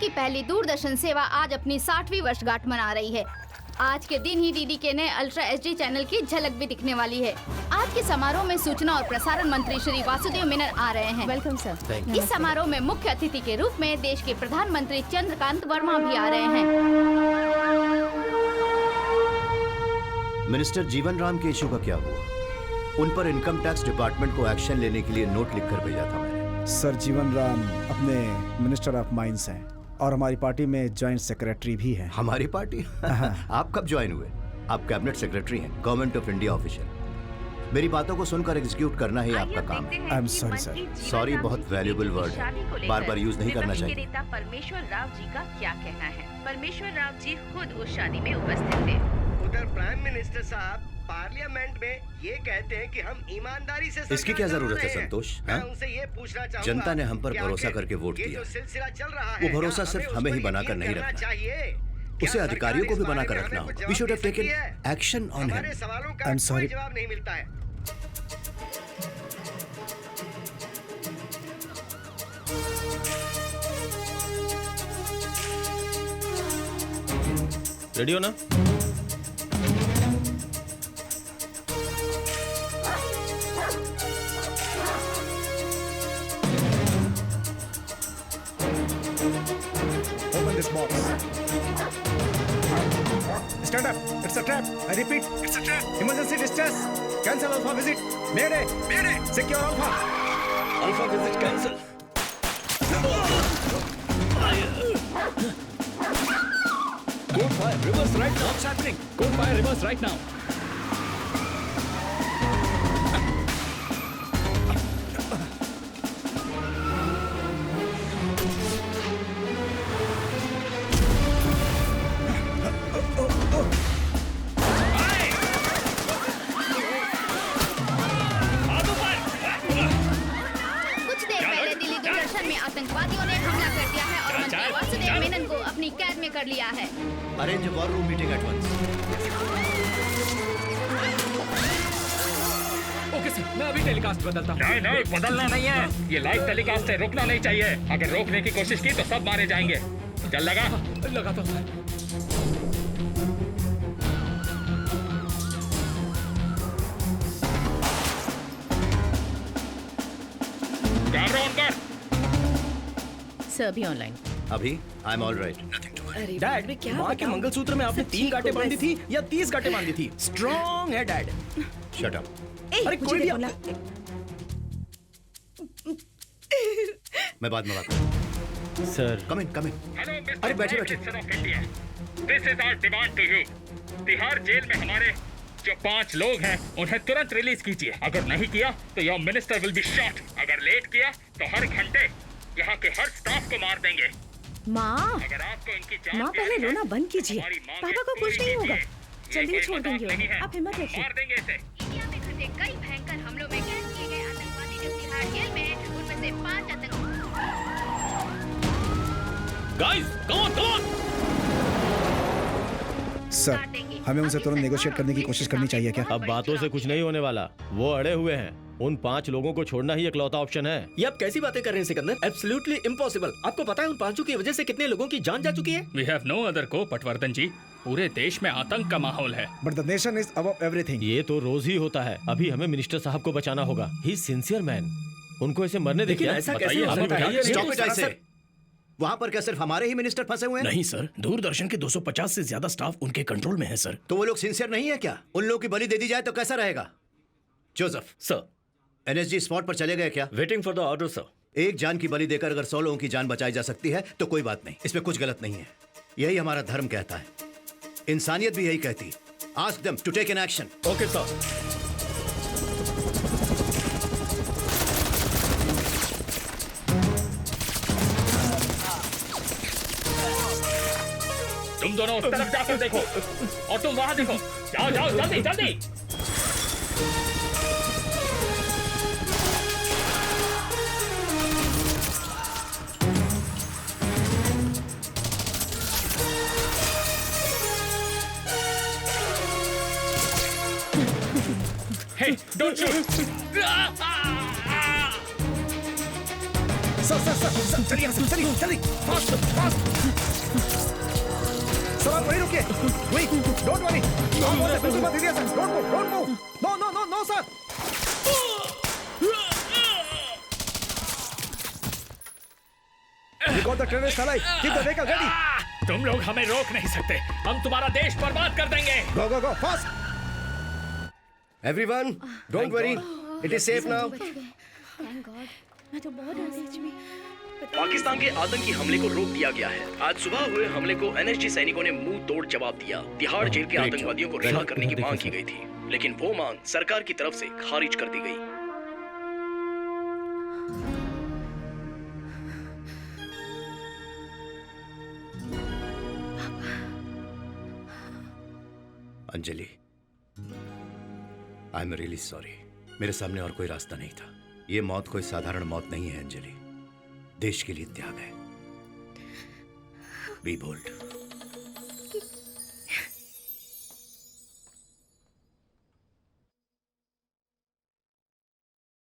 की पहली दूरदर्शन सेवा आज अपनी 60वीं वर्षगांठ मना रही है। आज के दिन ही डीडी के नए अल्ट्रा एचडी चैनल की झलक भी दिखने वाली है। आज के समारोह में सूचना और प्रसारण मंत्री श्री वासुदेव मेनन आ रहे हैं। Welcome sir. इस समारोह में मुख्य अतिथि के रूप में देश के प्रधानमंत्री चंद्रकांत वर्मा भी आ रहे हैं। मिनिस्टर जीवन राम के इशू का क्या हुआ? उन पर इनकम टैक्स डिपार्टमेंट को एक्शन लेने के लिए नोट लिखकर भेजा था मैंने। सर जीवन राम अपने मिनिस्टर ऑफ माइंस हैं और हमारी पार्टी में जॉइंट सेक्रेटरी भी हैं। हमारी पार्टी? आप कब ज्वाइन हुए? आप कैबिनेट सेक्रेटरी हैं, गवर्नमेंट ऑफ इंडिया ऑफिशियल। मेरी बातों को सुनकर एग्जीक्यूट करना ही आपका काम है। I am sorry sir. Sorry बहुत वैल्यूएबल वर्ड है, बार बार यूज नहीं करना चाहिए। नेता परमेश्वर राव जी का क्या कहना है? परमेश्वर राव जी खुद उस शादी में उपस्थित थे। उधर प्राइम मिनिस्टर साहब पार्लियामेंट में ये कहते हैं कि हम ईमानदारी से इसकी क्या जरूरत है संतोष? मैं उनसे ये पूछना चाहूंगा, जनता ने हम पर भरोसा करके वोट ये दिया। जो सिलसिला चल रहा है, वो भरोसा सिर्फ हमें ही बनाकर नहीं रखना चाहिए, उसे अधिकारियों को भी बनाकर रखना होगा। We should have taken action on him. सवालों का आई एम कोई सॉरी। जवाब नहीं मिलता है। रेडी हो ना? Open this box. Stand up. It's a trap. I repeat, it's a trap. Emergency distress. Cancel Alpha visit. Mayday. Mayday. Secure Alpha. Alpha visit cancel. Code fire reverse right now. What's happening? Code fire reverse right now. कुछ देर पहले दिल्ली दूरदर्शन में आतंकवादियों ने हमला कर दिया है और मंत्री वासुदेव मेनन को अपनी कैद में कर लिया है। Arrange war room meeting at once. Okay sir, मैं अभी टेलीकास्ट बदलता हूँ। नहीं बदलना नहीं है, ये लाइव टेलीकास्ट से रुकना नहीं चाहिए। अगर रोकने की कोशिश की तो सब मारे जाएंगे। चल लगा? लगाता हूँ सर। कैमरा ऑन कर। सर भी ऑनलाइन। अभी I am all right, nothing to worry. Dad, माँ के मंगलसूत्र में आपने 3 गांठें बांधी थी या 30 गांठें बांधी थी? स्ट्रॉन्ग है डैड। Shut up. अरे कोई भी बोला। मैं बाद में बात करूँ। Sir come in. Hello mister अरे बैठिए, prime minister of India, this is our demand to you. Tihar jail में हमारे जो 5 लोग हैं उन्हें तुरंत रिलीज कीजिए। अगर नहीं किया तो your minister will be shot. अगर लेट किया तो हर घंटे यहाँ के हर स्टाफ को मार देंगे। माँ, अगर आपको इनकी जान माँ पहले रोना बंद कीजिए। हमारी मांगें पापा को कुछ पूरी नहीं होगा। कीजिए। जल्दी ये छोड़ कोई देंगे मजाक नहीं उन्हें। है। आप हिम्मत रखिए। मार देंगे इसे। इंडिया में घटे कई भयंकर हमलों में कैद किए गए आतंकवादी जो तिहाड़ जेल में हैं, उनमें से 5 आतंकवादी। Guys, come on. सर, हमें उनसे तुरंत नेगोशिएट करने की कोशिश करनी चाहिए क्या? अब बातों से कुछ नहीं होने वाला। वो अड़े हुए हैं। उन 5 लोगों को छोड़ना ही इकलौता ऑप्शन है। ये आप कैसी बातें कर रहे हैं सिकंदर? Absolutely impossible. आपको पता है उन 5 की वजह से कितने लोगों की जान जा चुकी है? वी हैव नो अदर को पटवर्धन जी। पूरे देश में आतंक का माहौल है। But the nation is above everything. ये तो रोज ही होता है। अभी हमें मिनिस्टर साहब को बचाना होगा। ही सिंसियर मैन। उनको ऐसे मरने देखिए। ऐसा कैसे बताइए, हो हमें सकता है? बताइए। स्टॉप इट ऐसे। वहां पर क्या सिर्फ हमारे ही मिनिस्टर फंसे हुए हैं? नहीं सर, दूरदर्शन के 250 से ज्यादा स्टाफ उनके कंट्रोल में है सर। तो वो लोग सिंसियर नहीं है क्या? उन लोगों की बलि दे दी जाए तो कैसा रहेगा? जोसेफ, सर, एनएसजी स्पॉट पर चले गए क्या? Waiting for the order sir. एक जान की बलि देकर अगर 100 लोगों की जान बचाई जा सकती है तो कोई बात नहीं, इसमें कुछ गलत नहीं है। यही हमारा धर्म कहता है, इंसानियत भी यही कहती। Ask them to take an action. Okay sir. तुम दोनों उस तरफ जाकर देखो और तुम वहां देखो। जाओ जाओ जल्दी जल्दी। Hey, don't shoot! सर चलिए यहाँ से, चलिए जल्दी, फास्ट फास्ट। सर आप वहीं रुकिए, वहीं, डोंट वरी, आप वहाँ से बिल्कुल मत हिलिए sir, don't move, no no no no sir. We got the terrorist alive. Keep the vehicle ready. तुम लोग हमें रोक नहीं सकते, हम तुम्हारा देश बर्बाद कर देंगे। Go go go fast. Everyone, don't worry. It is safe now. Pakistan के आतंकी हमले को रोक दिया गया है। आज सुबह हुए हमले को एनएसजी सैनिकों ने मुंह तोड़ जवाब दिया। तिहाड़ जेल के आतंकवादियों को रिहा करने की मांग की गई थी, लेकिन वो मांग सरकार की तरफ से खारिज कर दी गई। Anjali, I am really sorry. मेरे सामने और कोई रास्ता नहीं था। ये मौत कोई साधारण मौत नहीं है अंजलि, देश के लिए त्याग है। B bold.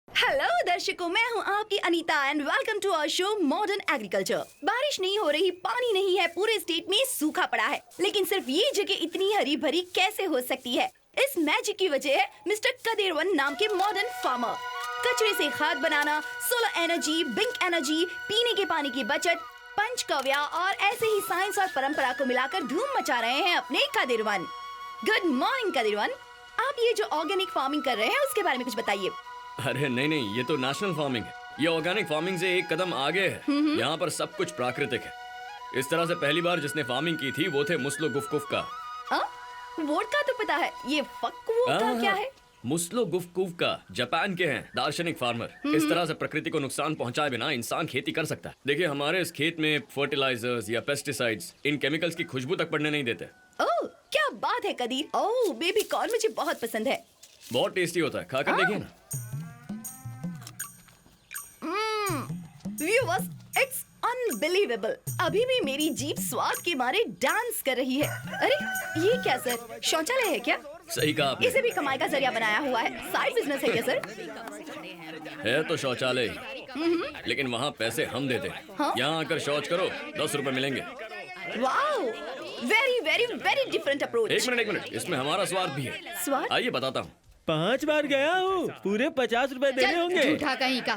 हेलो दर्शकों, मैं हूं आपकी Anita and welcome to our show modern agriculture. बारिश नहीं हो रही, पानी नहीं है, पूरे स्टेट में सूखा पड़ा है, लेकिन सिर्फ ये जगह इतनी हरी भरी कैसे हो सकती है? इस मैजिक की वजह है मिस्टर कदेरवन नाम के मॉडर्न फार्मर। कचरे से खाद बनाना, सोलर एनर्जी, बिंक एनर्जी, पीने के पानी की बचत, पंचकव्य और ऐसे ही साइंस और परंपरा को मिलाकर धूम मचा रहे हैं अपने कदेरवन। गुड मॉर्निंग कदेरवन, आप ये जो ऑर्गेनिक फार्मिंग कर रहे हैं उसके बारे में कुछ बताइए। अरे नहीं, ये तो नेशनल फार्मिंग है। ये ऑर्गेनिक फार्मिंग से एक कदम आगे है। यहाँ पर सब कुछ प्राकृतिक है। इस तरह से पहली बार जिसने फार्मिंग की थी वो थे मुस्लो गुफ्कुफ का। वोडका तो पता है, ये वोडका क्या है? मुस्लो गुफ्कुफ का जापान के हैं दार्शनिक फार्मर। इस तरह से प्रकृति को नुकसान पहुंचाए बिना इंसान खेती कर सकता है। देखिए हमारे इस खेत में फर्टिलाइजर्स या पेस्टिसाइड्स, इन केमिकल्स की खुशबू तक पड़ने नहीं देते। ओह क्या बात है कदीर। ओह बेबी कॉर्न मुझे बहुत पसंद है। बहुत टेस्टी होता है, खाकर देखिए ना। Viewers, it's unbelievable. अभी भी मेरी जीभ स्वाद के मारे डांस कर रही है। अरे ये क्या सर, शौचालय है क्या? सही कहा आपने। इसे भी कमाई का जरिया बनाया हुआ है। साइड बिजनेस है क्या सर? है तो शौचालय ही, लेकिन वहाँ पैसे हम देते हैं। हाँ? यहाँ आकर शौच करो, 10 रुपए मिलेंगे। Wow, very very very different approach. एक मिनट, इसमें हमारा स्वाद भी है। स्वाद? आइए बताता हूँ। 5 बार गया हूँ, पूरे 50 रुपए देने होंगे। झूठा कहीं का।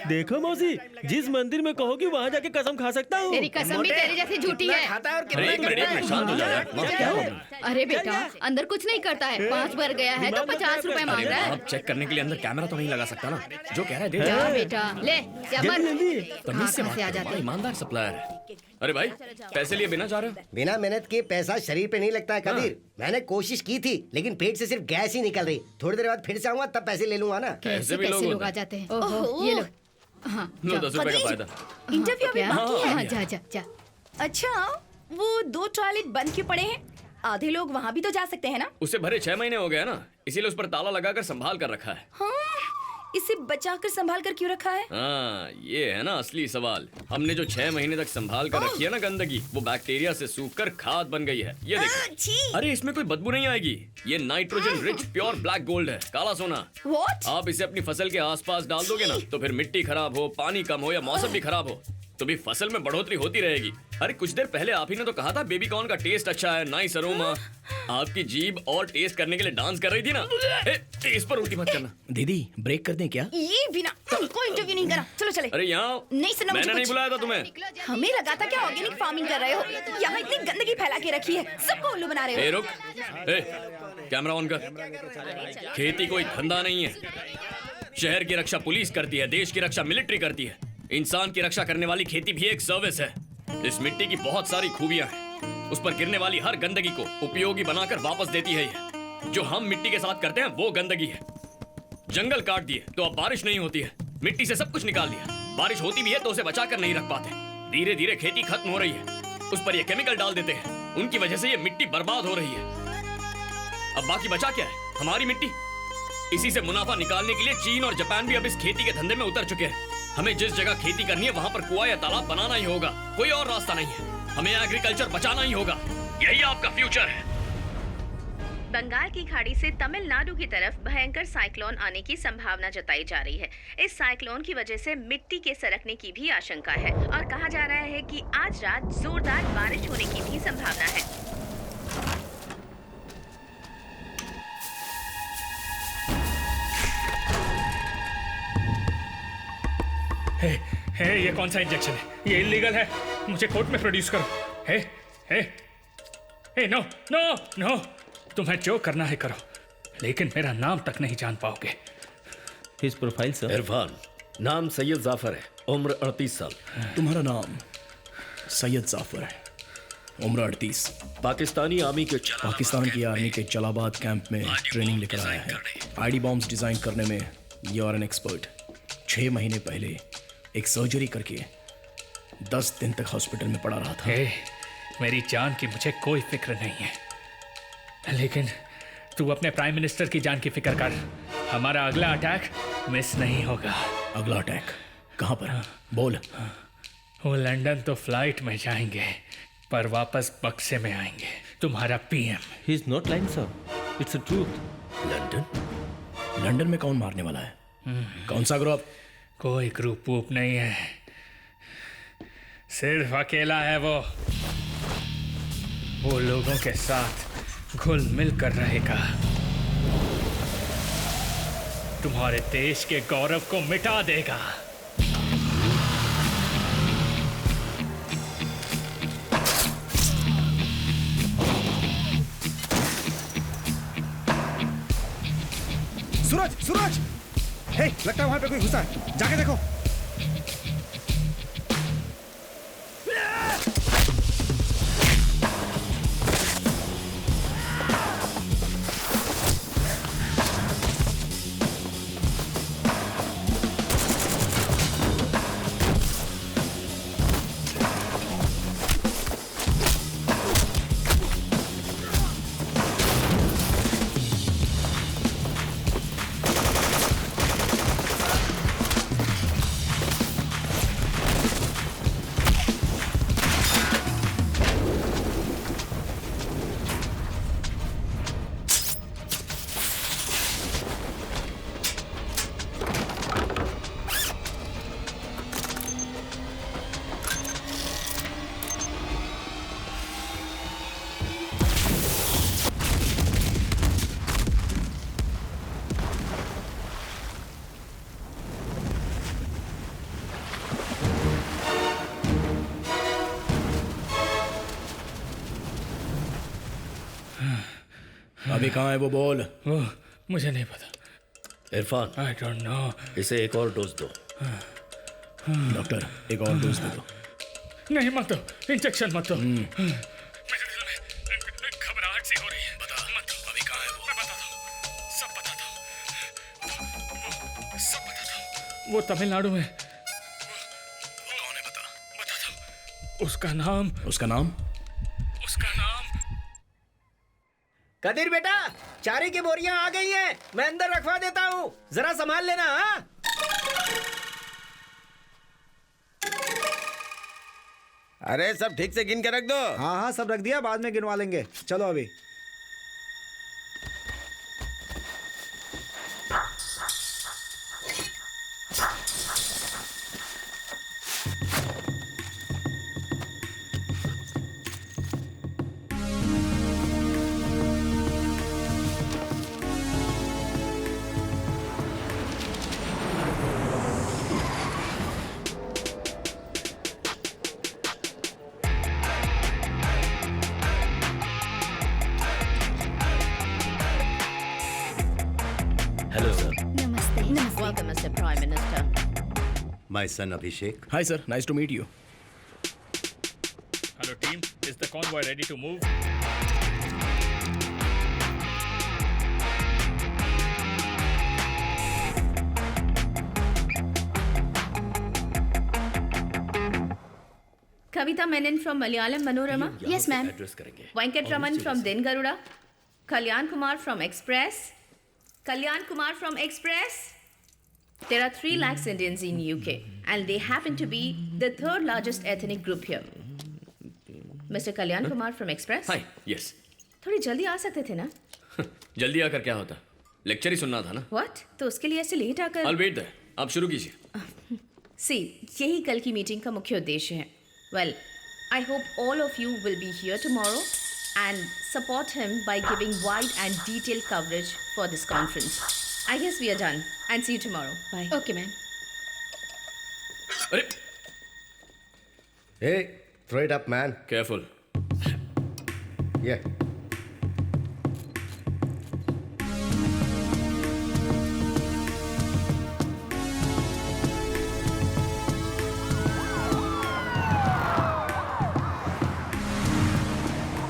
देखो मौसी, जिस मंदिर में कहोगी वहाँ जाके कसम खा सकता हूँ। तेरी कसम भी तेरी जैसी झूठी है। अरे एक मिनट, शांत हो जाओ। अरे बेटा, अंदर कुछ नहीं करता है। 5 बार गया है तो 50 रुपए मांग रहा है। आप चेक करने के लिए अंदर कैमरा तो नहीं लगा सकता ना? जो कह रहा है दे जा दो। बेटा, ले क्या तमीज से बात करो, ईमानदार सप्लायर है। अरे भाई, पैसे लिए बिना जा रहे हो? बिना मेहनत के पैसा शरीर पे नहीं लगता है कदीर। मैंने कोशिश की थी, लेकिन पेट से सिर्फ गैस ही निकल रही। थोड़ी देर बाद फिर से आऊंगा, तब पैसे ले लूंगा ना। ऐसे भी लोग आ जाते हैं। ओहो, ये लो। हाँ, लो 10 रुपए का फायदा। इंटरव्यू अभी बाकी है। हाँ, जा। अच्छा, वो 2 टॉयलेट बंद क्यों पड़े हैं? आधे लोग वहाँ भी तो जा सकते हैं ना? उसे भरे 6 महीने हो गए ना, इसीलिए उस पर ताला लगाकर संभाल कर रखा है। हाँ, इसे बचाकर संभाल कर क्यों रखा है? हाँ, ये है ना असली सवाल। हमने जो 6 महीने तक संभाल कर रखी है ना गंदगी, वो बैक्टीरिया से सूखकर खाद बन गई है। ये देखो। अरे इसमें कोई बदबू नहीं आएगी। ये nitrogen rich pure black gold है, काला सोना। What? आप इसे अपनी फसल के आसपास डाल दोगे ना, तो फिर मिट्टी खराब हो, पानी कम हो या मौसम भी खराब हो, तो भी फसल में बढ़ोतरी होती रहेगी। अरे कुछ देर पहले आप ही ने तो कहा था बेबी कॉर्न का टेस्ट अच्छा है, नाइस अरोमा। आपकी जीभ और टेस्ट करने के लिए डांस कर रही थी ना। इस पर उल्टी मत करना। दीदी ब्रेक कर दें क्या? ये बिना कोई इंटरव्यू नहीं करा। चलो चले। अरे यहाँ नहीं सुना मुझे मैंने नहीं कुछ। बुलाया था तुम्हें। हमें लगा था क्या ऑर्गेनिक फार्मिंग कर रहे हो? यहाँ इतनी गंदगी फैला के रखी है, सबको उल्लू बना रहे हो। रुक, कैमरा ऑन कर। खेती कोई धंधा नहीं है। शहर की रक्षा पुलिस करती है, देश की रक्षा मिलिट्री करती है। इंसान की रक्षा करने वाली खेती भी एक सर्विस है। इस मिट्टी की बहुत सारी खूबियां हैं। उस पर गिरने वाली हर गंदगी को उपयोगी बनाकर वापस देती है ये। जो हम मिट्टी के साथ करते हैं वो गंदगी है। जंगल काट दिए तो अब बारिश नहीं होती है। मिट्टी से सब कुछ निकाल दिया, बारिश होती भी है तो उसे बचा कर नहीं रख पाते। धीरे धीरे खेती खत्म हो रही है। उस पर ये केमिकल डाल देते हैं, उनकी वजह से ये मिट्टी बर्बाद हो रही है। अब बाकी बचा क्या है? हमारी मिट्टी। इसी से मुनाफा निकालने के लिए चीन और जापान भी अब इस खेती के धंधे में उतर चुके हैं। हमें जिस जगह खेती करनी है वहाँ पर कुआं या तालाब बनाना ही होगा, कोई और रास्ता नहीं है। हमें एग्रीकल्चर बचाना ही होगा, यही आपका फ्यूचर है। बंगाल की खाड़ी से तमिलनाडु की तरफ भयंकर साइक्लोन आने की संभावना जताई जा रही है। इस साइक्लोन की वजह से मिट्टी के सरकने की भी आशंका है और कहा जा रहा है कि आज रात जोरदार बारिश होने की भी संभावना है। हे, ये कौन सा इंजेक्शन है? ये इलीगल है, मुझे कोर्ट में प्रोड्यूस करो। हे, हे, हे, नो, नो, नो, तुम्हें जो करना है करो, लेकिन मेरा नाम तक नहीं जान पाओगे। His profile sir. इरफान, नाम सैयद जाफर है, उम्र 38 साल। तुम्हारा नाम सैयद जाफर है, उम्र 38। पाकिस्तानी आर्मी के जलालाबाद कैंप में ट्रेनिंग लेकर आया है। आईडी बॉम्ब्स डिजाइन करने में यू आर एन एक्सपर्ट। 6 महीने पहले एक सर्जरी करके 10 दिन तक हॉस्पिटल में पड़ा रहा था। मेरी जान की मुझे कोई फिक्र नहीं है, लेकिन तू अपने प्राइम मिनिस्टर की जान की फिक्र कर। हमारा अगला अटैक मिस नहीं होगा। अगला अटैक कहाँ पर? बोल। वो लंदन तो फ्लाइट में जाएंगे, पर वापस बक्से में आएंगे। तुम्हारा PM. He is not lying sir, it's a truth. London में कौन मारने वाला है? कौन सा ग्रुप? कोई ग्रुप वूप नहीं है, सिर्फ अकेला है वो लोगों के साथ घुल मिल कर रहेगा। तुम्हारे देश के गौरव को मिटा देगा। सूरज, सूरज! हे, लगता है वहां पे कोई घुसा है, जाके देखो। अभी कहाँ है वो? बोल। मुझे नहीं पता। Irfan, I don't know. इसे एक और डोज दो। डॉक्टर, एक और डोज दे दो। नहीं, मत दो, इंजेक्शन मत दो। मेरे दिल में घबराहट सी हो रही है। बता, मत दो। अभी कहाँ है वो? मैं बताता हूँ, सब बताता हूँ, सब बताता हूँ। वो तमिलनाडु में। कौन है? बताता हूँ। उसका नाम कदीर बेटा, चारे की बोरियां आ गई हैं, मैं अंदर रखवा देता हूँ, जरा संभाल लेना। हाँ, अरे सब ठीक से गिन के रख दो। हाँ हाँ, सब रख दिया, बाद में गिनवा लेंगे। चलो अभी। Welcome, Mr. Prime Minister. My son Abhishek. Hi sir, nice to meet you. Hello team, is the convoy ready to move? Kavita Menon from Malayalam Manorama. Yes, ma'am. Venkat Raman from Din Garuda. Kalyan Kumar from Express. Kalyan Kumar from Express. There are 3 lakhs Indians in UK and they happen to be the 3rd largest ethnic group here. Mr. Kalyan Kumar from Express. Hi, yes. थोड़ी जल्दी आ सकते थे ना? जल्दी आकर क्या होता? Lecture ही सुनना था ना। व्हाट? तो उसके लिए ऐसे लेट आकर? I'll wait there. आप शुरू कीजिए। सी, यही कल की मीटिंग का मुख्य उद्देश्य है। Well, I hope all of you will be here tomorrow and support him by giving wide and detailed coverage for this conference. I guess we are done and see you tomorrow. Bye. Okay, ma'am. अरे Hey, throw it up, man. Careful. Yeah.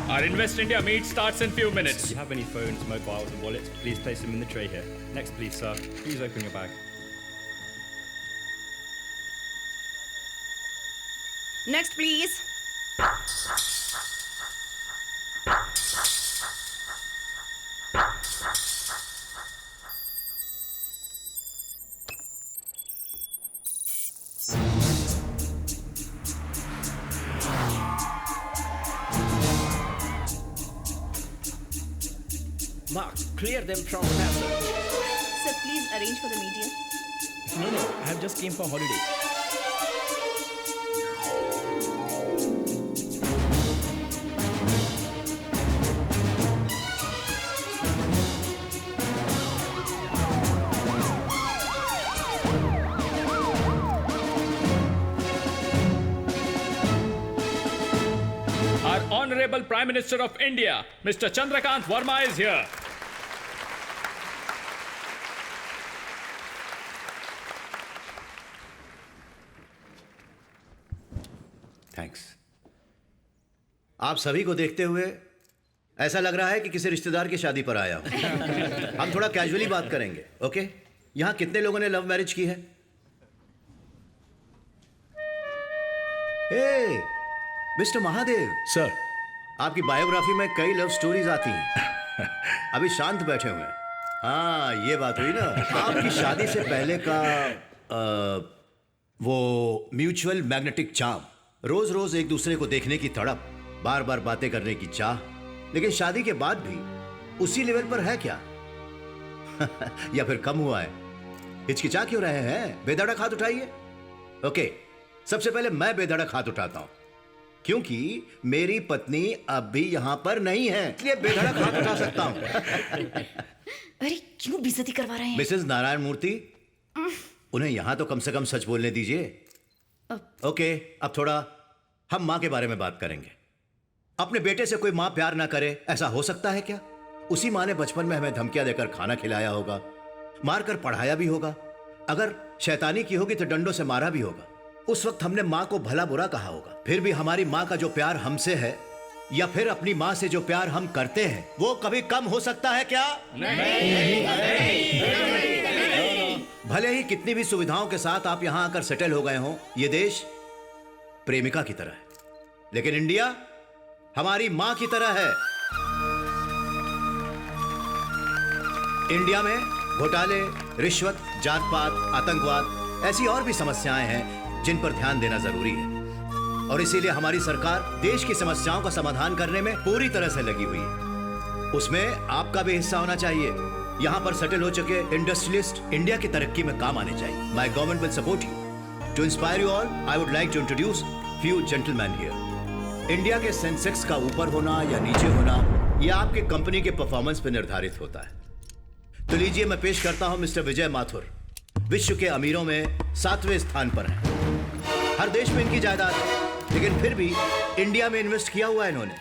Our Invest India meet starts in few minutes. If you have any phones, mobiles, and wallets, please place them in the tray here. Next, please, sir. Please open your bag. Next, please. Mark, clear them from passage. Sir, please arrange for the media. No, I have just came for holiday. Our Honorable Prime Minister of India, Mr. Chandrakant Verma is here. Thanks. आप सभी को देखते हुए ऐसा लग रहा है कि किसी रिश्तेदार की शादी पर आया हूं। हम थोड़ा कैजुअली बात करेंगे, ओके? यहां कितने लोगों ने लव मैरिज की है? ए, मिस्टर महादेव सर, आपकी बायोग्राफी में कई लव स्टोरीज आती हैं। अभी शांत बैठे हुए हैं। हाँ, ये बात हुई ना। आपकी शादी से पहले का वो म्यूचुअल मैग्नेटिक चार्म, रोज रोज एक दूसरे को देखने की तड़प, बार बार बातें करने की चाह, लेकिन शादी के बाद भी उसी लेवल पर है क्या? या फिर कम हुआ है? हिचकिचा क्यों रहे हैं? बेधड़क हाथ उठाइए। ओके, सबसे पहले मैं बेधड़क हाथ उठाता हूं क्योंकि मेरी पत्नी अब भी यहां पर नहीं है, इसलिए बेधड़क हाथ उठा सकता हूं। अरे क्यों बेइज्जती करवा रहे हैं? मिसेस नारायण मूर्ति, उन्हें यहां तो कम से कम सच बोलने दीजिए। ओके, अब थोड़ा हम मां के बारे में बात करेंगे। अपने बेटे से कोई मां प्यार ना करे, ऐसा हो सकता है क्या? उसी मां ने बचपन में हमें धमकियां देकर खाना खिलाया होगा, मारकर पढ़ाया भी होगा, अगर शैतानी की होगी तो डंडों से मारा भी होगा। उस वक्त हमने मां को भला बुरा कहा होगा। फिर भी हमारी मां का जो प्यार हमसे है या फिर अपनी मां से जो प्यार हम करते हैं, वो कभी कम हो सकता है क्या? भले ही कितनी भी सुविधाओं के साथ आप यहां आकर सेटल हो गए हों, ये देश प्रेमिका की तरह है, लेकिन इंडिया हमारी मां की तरह है। इंडिया में घोटाले, रिश्वत, जात पात, आतंकवाद, ऐसी और भी समस्याएं हैं जिन पर ध्यान देना जरूरी है, और इसीलिए हमारी सरकार देश की समस्याओं का समाधान करने में पूरी तरह से लगी हुई है। उसमें आपका भी हिस्सा होना चाहिए। यहाँ पर सेटल हो चुके इंडस्ट्रियलिस्ट इंडिया की तरक्की में काम आने चाहिए। My government will support you. To inspire you all, I would like to introduce few gentleman here. India के सेंसेक्स का ऊपर होना या नीचे होना, यह आपके कंपनी के परफॉर्मेंस पर निर्धारित होता है। तो लीजिए, मैं पेश करता हूं मिस्टर विजय माथुर। विश्व के अमीरों में 7वें स्थान पर हैं। हर देश में इनकी जायदाद है, लेकिन फिर भी इंडिया में इन्वेस्ट किया हुआ है इन्होंने।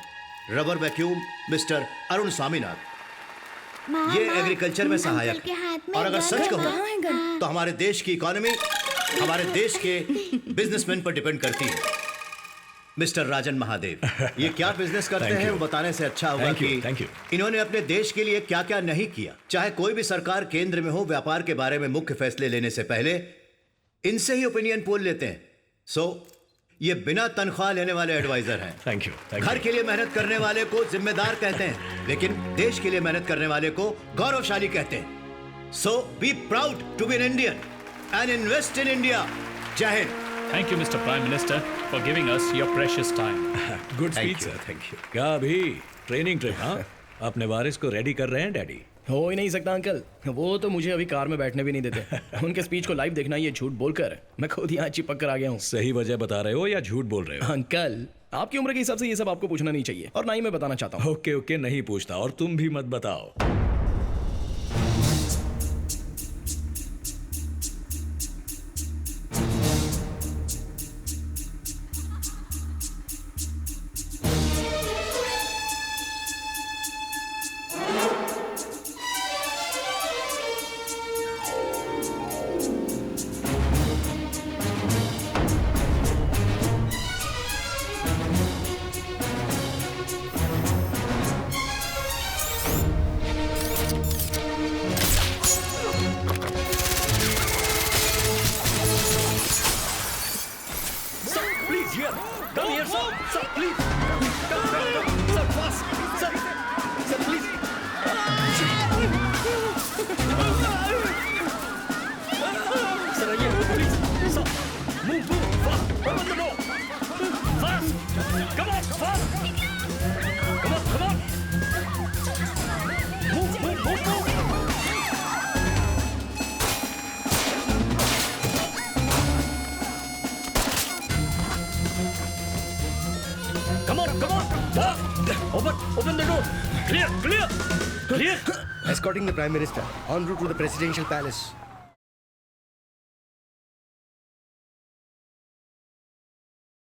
Rubber vacuum mister Arun Swaminath, ये एग्रीकल्चर में सहायक है, और अगर सच कहूं तो हमारे देश की इकोनॉमी हमारे देश के बिजनेसमैन पर डिपेंड करती है। मिस्टर राजन महादेव, ये क्या बिजनेस करते हैं वो बताने से अच्छा होगा कि इन्होंने अपने देश के लिए क्या क्या नहीं किया। चाहे कोई भी सरकार केंद्र में हो, व्यापार के बारे में मुख्य फैसले लेने से पहले इनसे ही ओपिनियन पोल लेते हैं। ये बिना तनख्वाह लेने वाले एडवाइजर हैं। Thank you. घर के लिए मेहनत करने वाले को जिम्मेदार कहते हैं, लेकिन देश के लिए मेहनत करने वाले को गौरवशाली कहते हैं। So be proud to be an Indian and invest in India. जय Hind. Thank you, Mr. Prime Minister, for giving us your precious time. Good speech sir, thank you. क्या अभी ट्रेनिंग ट्रिप? हाँ, अपने वारिस को रेडी कर रहे हैं डैडी? हो ही नहीं सकता अंकल, वो तो मुझे अभी कार में बैठने भी नहीं देते। उनके स्पीच को लाइव देखना ये झूठ बोलकर मैं खुद यहाँ चिपक कर आ गया हूँ। सही वजह बता रहे हो या झूठ बोल रहे हो? अंकल, आपकी उम्र के हिसाब से ये सब आपको पूछना नहीं चाहिए और ना ही मैं बताना चाहता हूँ। ओके ओके, नहीं पूछता और तुम भी मत बताओ। Escorting the Prime Minister en route to the presidential palace.